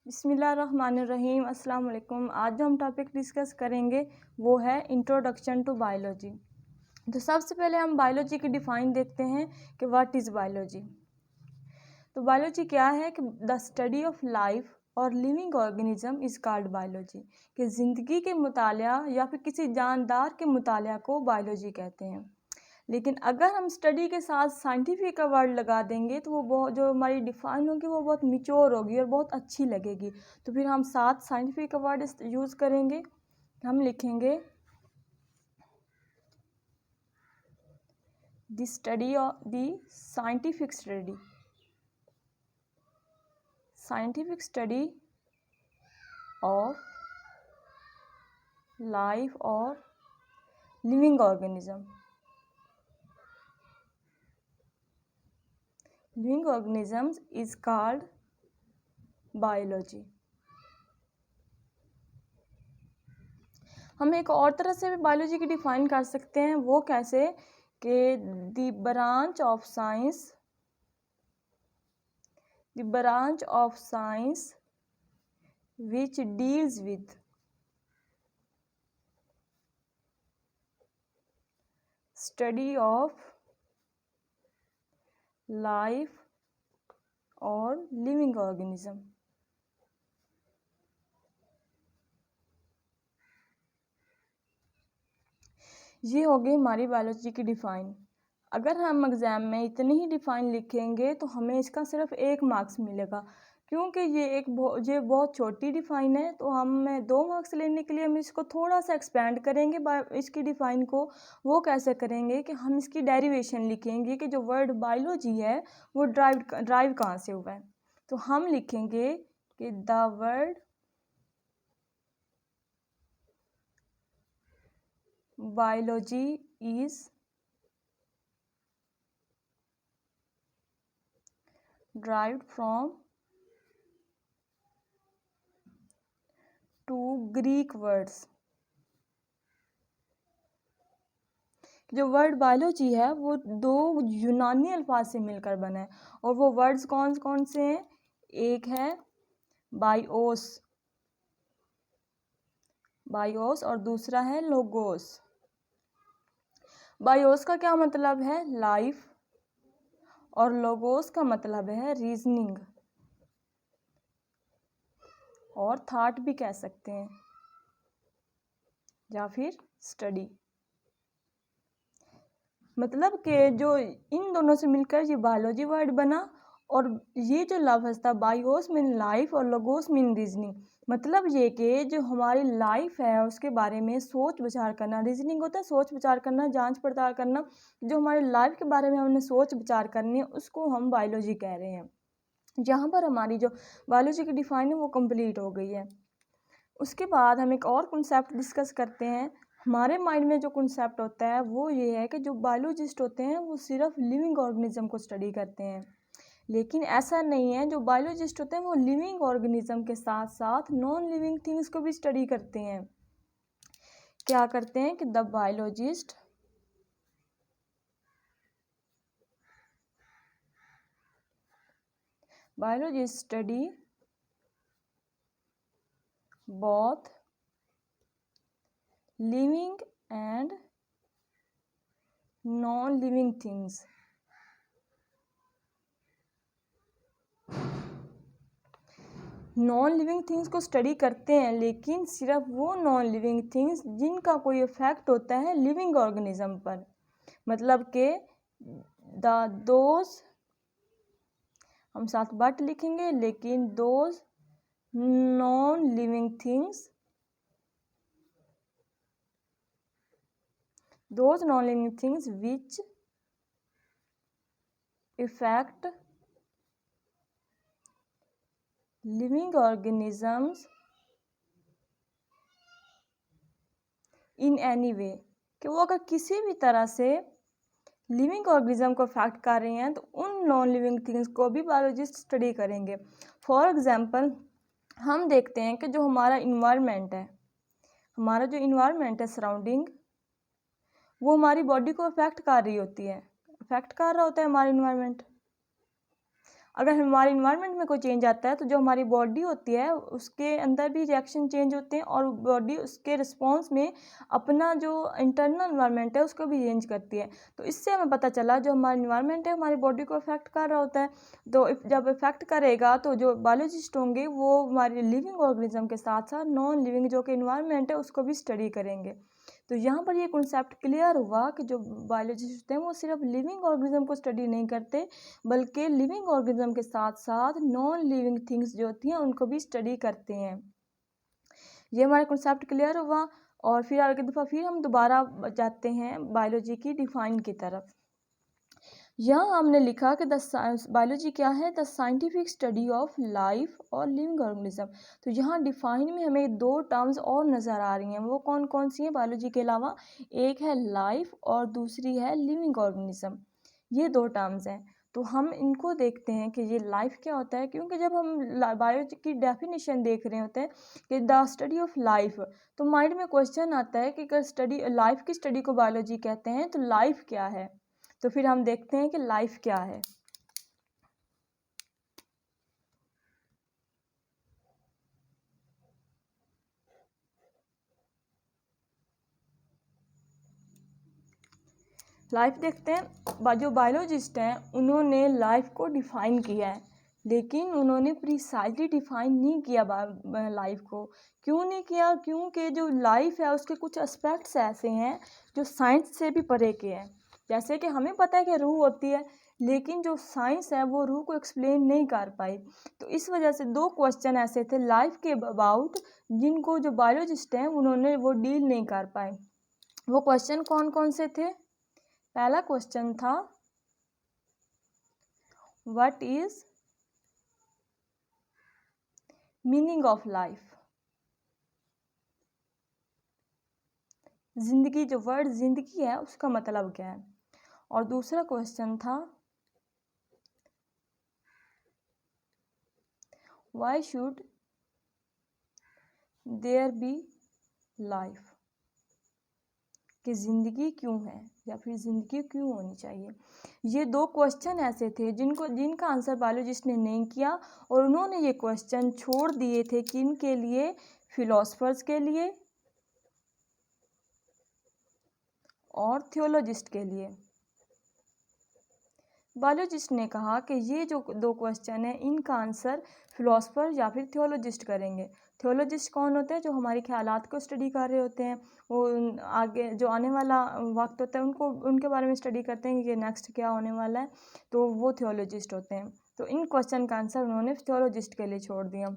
बिस्मिल्लाहिर्रहमानिर्रहीम। अस्सलाम वालेकुम। आज जो हम टॉपिक डिस्कस करेंगे वो है इंट्रोडक्शन टू बायोलॉजी। तो सबसे पहले हम बायोलॉजी की डिफ़ाइन देखते हैं कि व्हाट इज़ बायोलॉजी। तो बायोलॉजी क्या है कि द स्टडी ऑफ लाइफ और living organism is called biology, कि ज़िंदगी के मुतालिया या फिर किसी जानदार के मुतालिया को बायोलॉजी कहते हैं। लेकिन अगर हम स्टडी के साथ साइंटिफिक का वर्ड लगा देंगे तो वो बहुत जो हमारी डिफ़ाइन होगी वो बहुत मिच्योर होगी और बहुत अच्छी लगेगी। तो फिर हम साथ साइंटिफिक का वर्ड यूज़ करेंगे। हम लिखेंगे the study of the scientific study of life और living organism. Living organisms is called biology. हम एक और तरह से भी बायोलॉजी की डिफाइन कर सकते हैं। वो कैसे कि the branch of science which deals with study of life और लिविंग ऑर्गेनिज्म। ये हो गई हमारी बायोलॉजी की डिफ़ाइन। अगर हम एग्ज़ाम में इतनी ही डिफ़ाइन लिखेंगे तो हमें इसका सिर्फ 1 मार्क्स मिलेगा, क्योंकि ये बहुत छोटी डिफ़ाइन है। तो हमें 2 मार्क्स लेने के लिए हम इसको थोड़ा सा एक्सपेंड करेंगे इसकी डिफ़ाइन को। वो कैसे करेंगे कि हम इसकी डेरिवेशन लिखेंगे कि जो वर्ड बायोलॉजी है वो ड्राइव कहाँ से हुआ है। तो हम लिखेंगे कि the word biology is derived from 2 Greek words। जो वर्ड बायोलॉजी है वो 2 यूनानी अल्फाज से मिलकर बना है, और वो वर्ड्स कौन कौन से हैं? एक है बायोस और दूसरा है लोगोस। बायोस का क्या मतलब है? लाइफ। और लोगोस का मतलब है रीजनिंग और थॉट भी कह सकते हैं, या फिर स्टडी। मतलब कि जो इन दोनों से मिलकर ये बायोलॉजी वर्ड बना। और ये जो लफ्ज़ था बायोस मीन लाइफ और लोगोस मीन रीजनिंग, मतलब ये कि जो हमारी लाइफ है उसके बारे में सोच विचार करना। रीजनिंग होता है सोच विचार करना, जांच पड़ताल करना। जो हमारी लाइफ के बारे में हमने सोच विचार करनी है उसको हम बायोलॉजी कह रहे हैं। जहाँ पर हमारी जो बायोलॉजी की डिफ़ाइन है वो कंप्लीट हो गई है। उसके बाद हम एक और कॉन्सेप्ट डिस्कस करते हैं। हमारे माइंड में जो कॉन्सेप्ट होता है वो ये है कि जो बायोलॉजिस्ट होते हैं वो सिर्फ लिविंग ऑर्गेनिज्म को स्टडी करते हैं, लेकिन ऐसा नहीं है। जो बायोलॉजिस्ट होते हैं वो लिविंग ऑर्गेनिज्म के साथ साथ नॉन लिविंग थिंग्स को भी स्टडी करते हैं। क्या करते हैं कि the biologist study both living and non-living things। Non living things को स्टडी करते हैं, लेकिन सिर्फ वो नॉन लिविंग थिंग्स जिनका कोई इफेक्ट होता है लिविंग ऑर्गेनिज्म पर। मतलब कि दोज, हम साथ बट लिखेंगे, लेकिन those non living things which affect living organisms in any way, कि वो अगर किसी भी तरह से लिविंग ऑर्गेनिज्म को अफेक्ट कर रही हैं तो उन नॉन लिविंग थिंग्स को भी बायोलॉजिस्ट स्टडी करेंगे। फॉर एग्जांपल हम देखते हैं कि जो हमारा इन्वायरमेंट है सराउंडिंग, वो हमारी बॉडी को अफेक्ट कर रही होती है। अफेक्ट कर रहा होता है हमारा इन्वायरमेंट। अगर हमारे इन्वायरमेंट में कोई चेंज आता है तो जो हमारी बॉडी होती है उसके अंदर भी रिएक्शन चेंज होते हैं और बॉडी उसके रिस्पॉन्स में अपना जो इंटरनल इन्वायरमेंट है उसको भी चेंज करती है। तो इससे हमें पता चला जो हमारा इन्वायरमेंट है हमारी बॉडी को अफेक्ट कर रहा होता है। तो जब इफेक्ट करेगा तो जो बायोलॉजिस्ट होंगे वो हमारे लिविंग ऑर्गेनिज्म के साथ साथ नॉन लिविंग जो कि इन्वायरमेंट है उसको भी स्टडी करेंगे। तो यहाँ पर ये कॉन्सेप्ट क्लियर हुआ कि जो बायोलॉजिस्ट हैं वो सिर्फ लिविंग ऑर्गेनिज्म को स्टडी नहीं करते बल्कि लिविंग ऑर्गेनिज्म के साथ साथ नॉन लिविंग थिंग्स जो होती हैं उनको भी स्टडी करते हैं। ये हमारा कॉन्सेप्ट क्लियर हुआ और फिर आगे दफ़ा फिर हम दोबारा जाते हैं बायोलॉजी की डिफाइन की तरफ। यहाँ हमने लिखा कि बायोलॉजी क्या है, the scientific study of life और लिविंग ऑर्गेनिज्म। तो यहाँ डिफाइन में हमें दो टर्म्स और नज़र आ रही हैं, वो कौन कौन सी हैं बायोलॉजी के अलावा, एक है लाइफ और दूसरी है लिविंग ऑर्गेनिज्म। ये दो टर्म्स हैं। तो हम इनको देखते हैं कि ये लाइफ क्या होता है, क्योंकि जब हम बायोलॉजी की डेफिनेशन देख रहे होते हैं कि द स्टडी ऑफ लाइफ, तो माइंड में क्वेश्चन आता है कि अगर स्टडी लाइफ की स्टडी को बायोलॉजी कहते हैं तो लाइफ क्या है। तो फिर हम देखते हैं कि लाइफ क्या है। लाइफ देखते हैं। जो बायोलॉजिस्ट हैं उन्होंने लाइफ को डिफाइन किया है, लेकिन उन्होंने प्रिसाइजली डिफाइन नहीं किया लाइफ को। क्यों नहीं किया? क्योंकि जो लाइफ है उसके कुछ एस्पेक्ट्स ऐसे हैं जो साइंस से भी परे के हैं। जैसे कि हमें पता है कि रूह होती है, लेकिन जो साइंस है वो रूह को एक्सप्लेन नहीं कर पाई। तो इस वजह से दो क्वेश्चन ऐसे थे लाइफ के अबाउट जिनको जो बायोलॉजिस्ट हैं उन्होंने वो डील नहीं कर पाए। वो क्वेश्चन कौन कौन से थे? पहला क्वेश्चन था what is meaning of life. जिंदगी, जो वर्ड जिंदगी है उसका मतलब क्या है। और दूसरा क्वेश्चन था why should there be life, कि ज़िंदगी क्यों है या फिर ज़िंदगी क्यों होनी चाहिए। ये दो क्वेश्चन ऐसे थे जिनका आंसर बायोलॉजिस्ट ने नहीं किया, और उन्होंने ये क्वेश्चन छोड़ दिए थे किन के लिए? फिलोसफर्स के लिए और थियोलॉजिस्ट के लिए। बायोलॉजिस्ट ने कहा कि ये जो दो क्वेश्चन है इनका आंसर फिलोसफर या फिर थियोलॉजिस्ट करेंगे। थियोलॉजिस्ट कौन होते हैं? जो हमारे ख्यालात को स्टडी कर रहे होते हैं, वो आगे जो आने वाला वक्त होता है उनको उनके बारे में स्टडी करते हैं कि नेक्स्ट क्या होने वाला है, तो वो थियोलॉजिस्ट होते हैं। तो इन क्वेश्चन का आंसर उन्होंने थियोलॉजिस्ट के लिए छोड़ दिया,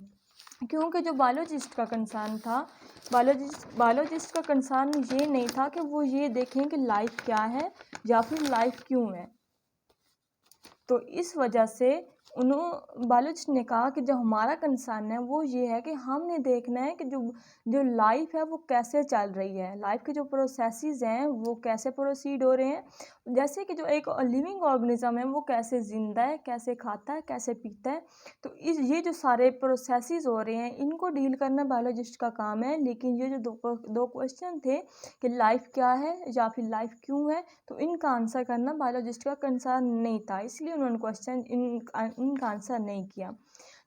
क्योंकि जो बायोलॉजिस्ट का कंसर्न था, बायोलॉजिस्ट का कंसर्न ये नहीं था कि वो ये देखें कि लाइफ क्या है या फिर लाइफ क्यों है। तो इस वजह से बायोलॉजिस्ट ने कहा कि जो हमारा कंसर्न है वो ये है कि हमने देखना है कि जो लाइफ है वो कैसे चल रही है, लाइफ के जो प्रोसेसेस हैं वो कैसे प्रोसीड हो रहे हैं। जैसे कि जो एक लिविंग ऑर्गेनिज्म है वो कैसे ज़िंदा है, कैसे खाता है, कैसे पीता है। तो ये जो सारे प्रोसेसेस हो रहे हैं इनको डील करना बायोलॉजिस्ट का काम है। लेकिन ये जो दो क्वेश्चन थे कि लाइफ क्या है या फिर लाइफ क्यों है, तो इनका आंसर करना बायोलॉजिस्ट का कंसर्न नहीं था, इसलिए उन्होंने क्वेश्चन इनका आंसर नहीं किया।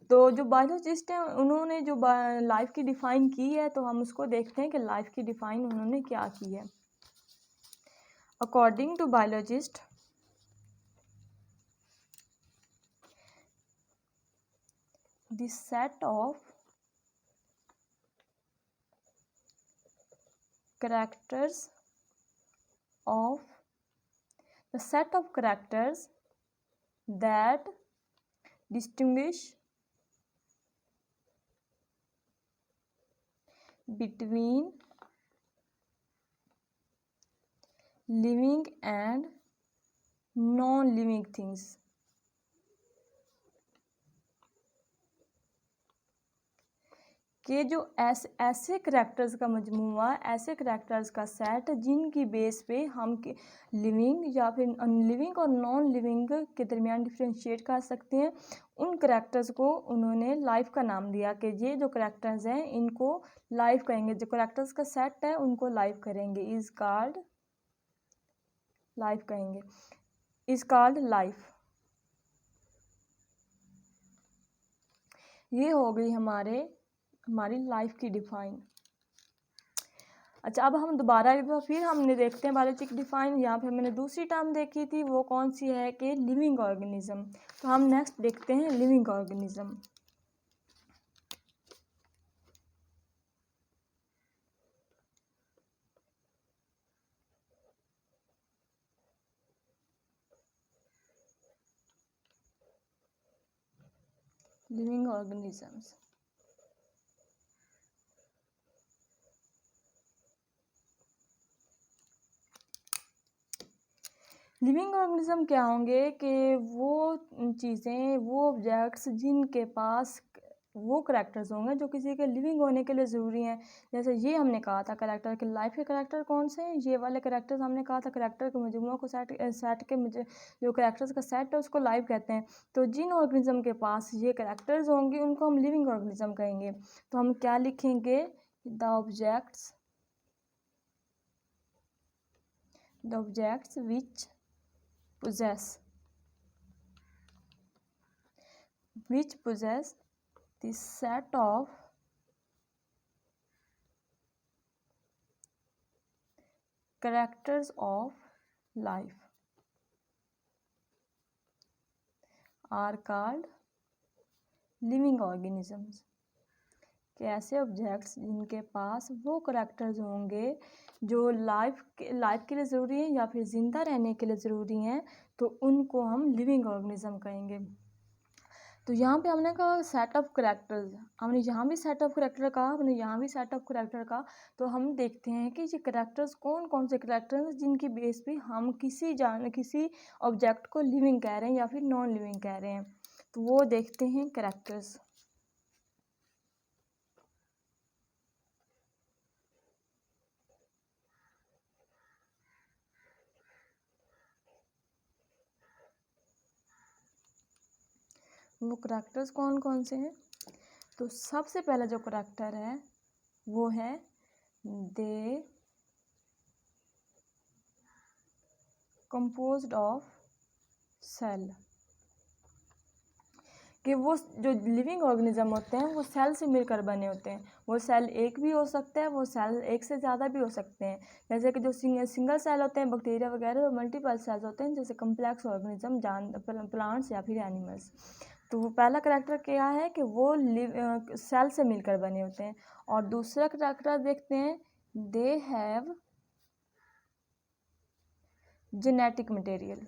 तो जो बायोलॉजिस्ट हैं उन्होंने जो लाइफ की डिफ़ाइन की है, तो हम उसको देखते हैं कि लाइफ की डिफ़ाइन उन्होंने क्या की है। According to biologist, this set of characters of the set of characters that distinguish between living and non-living things। कि जो ऐसे करैक्टर्स का मजमूआ, ऐसे करैक्टर्स का सेट जिनकी बेस पे हम लिविंग या फिर अनलिविंग और नॉन लिविंग के दरमियान डिफ्रेंशिएट कर सकते हैं, उन करैक्टर्स को उन्होंने लाइफ का नाम दिया कि ये जो करैक्टर्स हैं इनको लाइफ कहेंगे। जो करैक्टर्स का सेट है उनको लाइफ करेंगे, इज कॉल्ड लाइफ कहेंगे, इज कॉल्ड लाइफ। ये हो गई हमारी लाइफ की डिफाइन। अच्छा, अब हम दोबारा एक बार फिर हमने देखते हैं बायोलॉजी की डिफाइन। यहाँ पे मैंने दूसरी टर्म देखी थी, वो कौन सी है कि लिविंग ऑर्गेनिज्म। तो हम नेक्स्ट देखते हैं living organism. Living organisms, living organism क्या होंगे कि वो चीज़ें, वो ऑब्जेक्ट्स जिनके पास वो करेक्टर्स होंगे जो किसी के लिविंग होने के लिए ज़रूरी हैं। जैसे ये हमने कहा था करेक्टर के, लाइफ के करेक्टर कौन से हैं, ये वाले करेक्टर्स हमने कहा था करेक्टर के मजमूआ को सेट के जो करेक्टर्स का सेट है उसको लाइफ कहते हैं। तो जिन ऑर्गेनिज्म के पास ये करेक्टर्स होंगे उनको हम लिविंग ऑर्गेनिज्म कहेंगे। तो हम क्या लिखेंगे, the objects which possess the set of characters of life are called living organisms। कि ऐसे ऑब्जेक्ट्स जिनके पास वो करेक्टर्स होंगे जो लाइफ के लिए ज़रूरी हैं या फिर ज़िंदा रहने के लिए ज़रूरी हैं, तो उनको हम लिविंग ऑर्गेनिज्म कहेंगे। तो यहाँ पे हमने कहा सेट ऑफ करेक्टर्स, हमने यहाँ भी सेट ऑफ करेक्टर कहा, हमने यहाँ भी सेट ऑफ करेक्टर कहा। तो हम देखते हैं कि ये करेक्टर्स कौन कौन से करेक्टर्स हैं जिनकी बेस पे हम किसी ऑब्जेक्ट को लिविंग कह रहे हैं या फिर नॉन लिविंग कह रहे हैं। तो वो देखते हैं करेक्टर्स। वो करेक्टर्स कौन कौन से हैं, तो सबसे पहला जो करेक्टर है वो है दे कंपोज्ड ऑफ सेल। कि वो जो लिविंग ऑर्गेनिज्म होते हैं वो सेल से मिलकर बने होते हैं। वो सेल एक भी हो सकता है, वो सेल एक से ज़्यादा भी हो सकते हैं। जैसे कि जो सिंगल सेल होते हैं बैक्टीरिया वगैरह, वो मल्टीपल सेल्स होते हैं जैसे कम्प्लेक्स ऑर्गेनिज्म प्लांट्स या फिर एनिमल्स। तो वो पहला करैक्टर क्या है कि वो सेल से मिलकर बने होते हैं। और दूसरा करैक्टर देखते हैं, दे हैव जेनेटिक मटेरियल।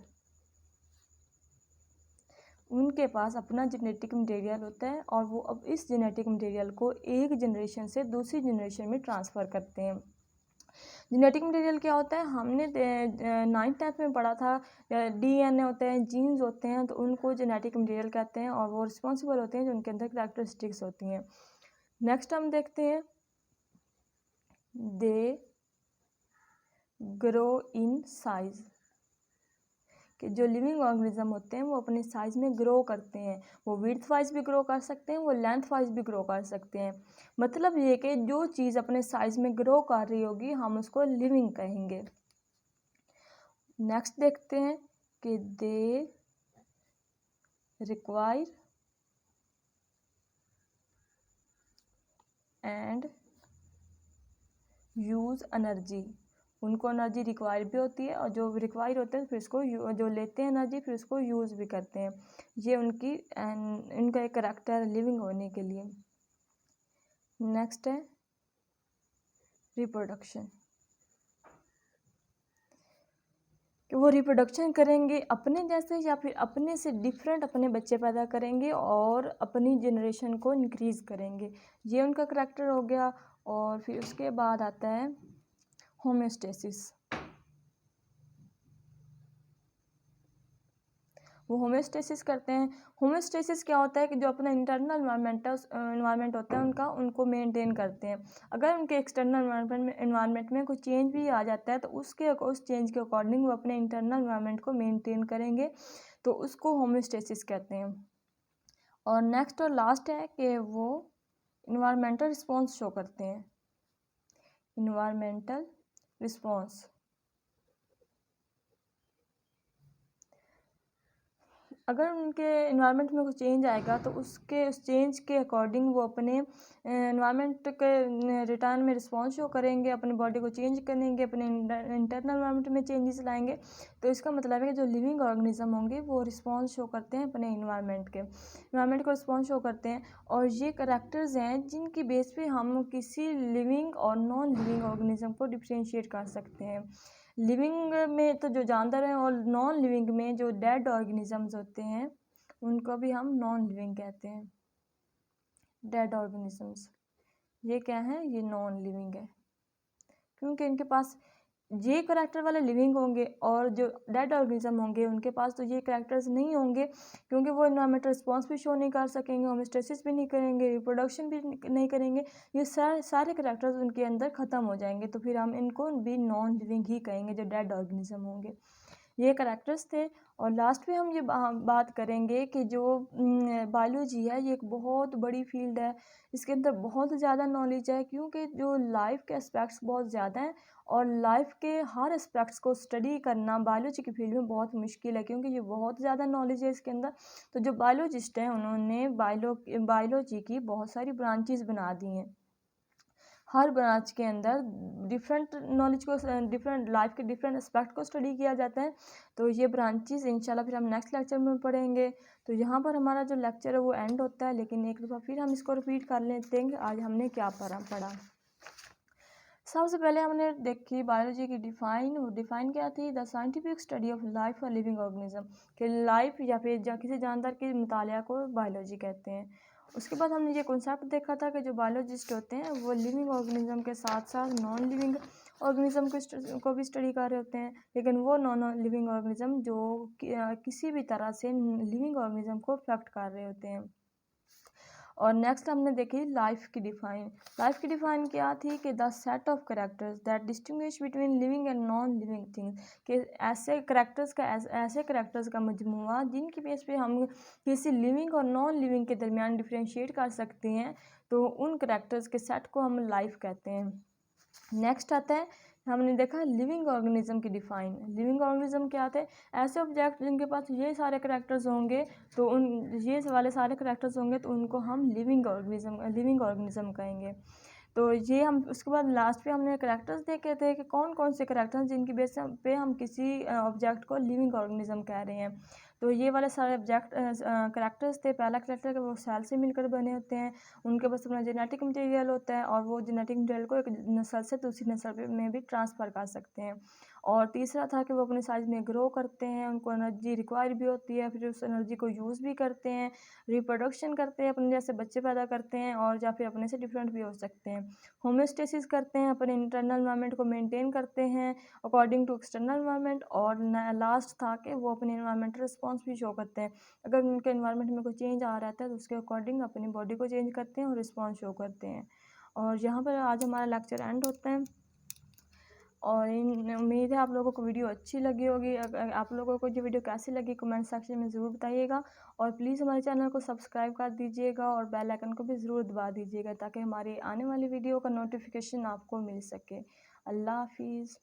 उनके पास अपना जेनेटिक मटेरियल होता है और वो अब इस जेनेटिक मटेरियल को एक जनरेशन से दूसरी जनरेशन में ट्रांसफ़र करते हैं। जेनेटिक मटेरियल क्या होता है, हमने 9th-10th में पढ़ा था, डीएनए होते हैं, जीन्स होते हैं, तो उनको जेनेटिक मटेरियल कहते हैं और वो रिस्पॉन्सिबल होते हैं जो उनके अंदर करैक्टरिस्टिक्स होती हैं। नेक्स्ट हम देखते हैं, दे ग्रो इन साइज। कि जो लिविंग ऑर्गेनिज्म होते हैं वो अपने साइज़ में ग्रो करते हैं। वो विड्थ वाइज भी ग्रो कर सकते हैं, वो लेंथ वाइज भी ग्रो कर सकते हैं। मतलब ये कि जो चीज़ अपने साइज़ में ग्रो कर रही होगी हम उसको लिविंग कहेंगे। नेक्स्ट देखते हैं कि they require and use energy. उनको एनर्जी रिक्वायर भी होती है और जो रिक्वायर होते हैं फिर इसको जो लेते हैं एनर्जी फिर उसको यूज़ भी करते हैं। ये इनका एक करैक्टर है लिविंग होने के लिए। नेक्स्ट है रिप्रोडक्शन। कि वो रिप्रोडक्शन करेंगे अपने जैसे या फिर अपने से डिफरेंट अपने बच्चे पैदा करेंगे और अपनी जनरेशन को इंक्रीज़ करेंगे। ये उनका करैक्टर हो गया। और फिर उसके बाद आता है होम्योस्टेसिस। वो होम्योस्टेसिस करते हैं। होम्योस्टेसिस क्या होता है कि जो अपना इंटरनल इन्वायरमेंट होता है उनका, उनको मेंटेन करते हैं। अगर उनके एक्सटर्नल इन्वायरमेंट में कोई चेंज भी आ जाता है तो उस चेंज के अकॉर्डिंग वो अपने इंटरनल इन्वायरमेंट को मेंटेन करेंगे, तो उसको होम्योस्टेसिस कहते हैं। और नेक्स्ट और लास्ट है कि वो इन्वायरमेंटल रिस्पॉन्स शो करते हैं। इन्वायरमेंटल रिस्पॉन्स अगर उनके एनवायरनमेंट में कुछ चेंज आएगा तो उस चेंज के अकॉर्डिंग वो अपने एनवायरनमेंट के रिटर्न में रिस्पॉन्स शो करेंगे, अपनी बॉडी को चेंज करेंगे, अपने इंटरनल एनवायरनमेंट में चेंजेस लाएंगे। तो इसका मतलब है कि जो लिविंग ऑर्गेनिज्म होंगे वो रिस्पॉन्स शो करते हैं अपने एनवायरनमेंट को रिस्पॉन्स शो करते हैं। और ये करैक्टर्स हैं जिनकी बेस पे हम किसी लिविंग और नॉन लिविंग ऑर्गेनिज्म को डिफ्रेंशिएट कर सकते हैं। लिविंग में तो जो जानवर हैं और नॉन लिविंग में जो डेड ऑर्गेनिजम्स होते हैं उनको भी हम नॉन लिविंग कहते हैं। डेड ऑर्गेनिजम्स ये क्या है, ये नॉन लिविंग है, क्योंकि इनके पास ये करैक्टर वाले लिविंग होंगे और जो डेड ऑर्गेनिज्म होंगे उनके पास तो ये करैक्टर्स नहीं होंगे, क्योंकि वो एनवायरमेंटल रिस्पॉन्स भी शो नहीं कर सकेंगे, होमोस्टेसिस भी नहीं करेंगे, रिप्रोडक्शन भी नहीं करेंगे। ये सारे करैक्टर्स उनके अंदर ख़त्म हो जाएंगे, तो फिर हम इनको भी नॉन लिविंग ही कहेंगे जो डेड ऑर्गेनिज्म होंगे। ये करैक्टर्स थे। और लास्ट में हम ये बात करेंगे कि जो बायोलॉजी है ये एक बहुत बड़ी फील्ड है, इसके अंदर बहुत ज़्यादा नॉलेज है, क्योंकि जो लाइफ के एस्पेक्ट्स बहुत ज़्यादा हैं और लाइफ के हर एस्पेक्ट्स को स्टडी करना बायोलॉजी की फील्ड में बहुत मुश्किल है, क्योंकि ये बहुत ज़्यादा नॉलेज है इसके अंदर। तो जो बायोलॉजिस्ट हैं उन्होंने बायोलॉजी की बहुत सारी ब्रांचेस बना दी हैं। हर ब्रांच के अंदर डिफरेंट नॉलेज को, डिफरेंट लाइफ के डिफरेंट एस्पेक्ट को स्टडी किया जाता है। तो ये ब्रांचेस इंशाल्लाह फिर हम नेक्स्ट लेक्चर में पढ़ेंगे। तो यहाँ पर हमारा जो लेक्चर है वो एंड होता है, लेकिन एक दफ़ा फिर हम इसको रिपीट कर लेते हैं कि आज हमने क्या पढ़ा। सबसे पहले हमने देखी बायोलॉजी की डिफ़ाइन क्या थी, the scientific study of life और लिविंग ऑर्गेनिज्म, कि लाइफ या फिर किसी जानवर के मुतालिया को बायोलॉजी कहते हैं। उसके बाद हमने ये कॉन्सेप्ट देखा था कि जो बायोलॉजिस्ट होते हैं वो लिविंग ऑर्गेनिज्म के साथ साथ नॉन लिविंग ऑर्गेनिज्म को भी स्टडी कर रहे होते हैं, लेकिन वो नॉन लिविंग ऑर्गेनिज्म जो किसी भी तरह से लिविंग ऑर्गेनिज्म को अफेक्ट कर रहे होते हैं। और नेक्स्ट हमने देखी लाइफ की डिफ़ाइन क्या थी कि the set of characters that distinguish between living and non living things, कि ऐसे करेक्टर्स का मजमूआ जिनकी बेस पे हम किसी लिविंग और नॉन लिविंग के दरमियान डिफ्रेंशिएट कर सकते हैं, तो उन करेक्टर्स के सेट को हम लाइफ कहते हैं। नेक्स्ट आता है, हमने देखा लिविंग ऑर्गेनिज्म की डिफ़ाइन। लिविंग ऑर्गेनिज्म क्या थे, ऐसे ऑब्जेक्ट जिनके पास ये सारे करैक्टर्स होंगे, तो उन ये वाले सारे करैक्टर्स होंगे तो उनको हम लिविंग ऑर्गेनिज्म कहेंगे। तो ये हम उसके बाद लास्ट पे हमने करैक्टर्स देखे थे कि कौन कौन से करैक्टर्स जिनकी बेस पे हम किसी ऑब्जेक्ट को लिविंग ऑर्गेनिज्म कह रहे हैं। तो ये वाले सारे करैक्टर्स थे। पहला करैक्टर वो सेल से मिलकर बने होते हैं, उनके पास अपना जेनेटिक मटेरियल होता है और वो जेनेटिक मटेरियल को एक नस्ल से दूसरी नस्ल में भी ट्रांसफ़र कर सकते हैं। और तीसरा था कि वो अपने साइज़ में ग्रो करते हैं, उनको एनर्जी रिक्वायर भी होती है, फिर उस एनर्जी को यूज़ भी करते हैं, रिप्रोडक्शन करते हैं, अपने जैसे बच्चे पैदा करते हैं, और या फिर अपने से डिफरेंट भी हो सकते हैं। होम्योस्टेसिस करते हैं, अपने इंटरनल एनवायरनमेंट को मेंटेन करते हैं अकॉर्डिंग टू एक्सटर्नल एनवायरनमेंट। और लास्ट था कि वो अपने एनवायरनमेंटल रिस्पॉन्स भी शो करते हैं। अगर उनके एनवायरनमेंट में कोई चेंज आ रहा है तो उसके अकॉर्डिंग अपनी बॉडी को चेंज करते हैं और रिस्पॉन्स शो करते हैं। और यहाँ पर आज हमारा लेक्चर एंड होता है। और उम्मीद है आप लोगों को वीडियो अच्छी लगी होगी। अगर आप लोगों को ये वीडियो कैसी लगी कमेंट सेक्शन में ज़रूर बताइएगा, और प्लीज़ हमारे चैनल को सब्सक्राइब कर दीजिएगा और बेल आइकन को भी ज़रूर दबा दीजिएगा, ताकि हमारी आने वाली वीडियो का नोटिफिकेशन आपको मिल सके। अल्लाह हाफिज़।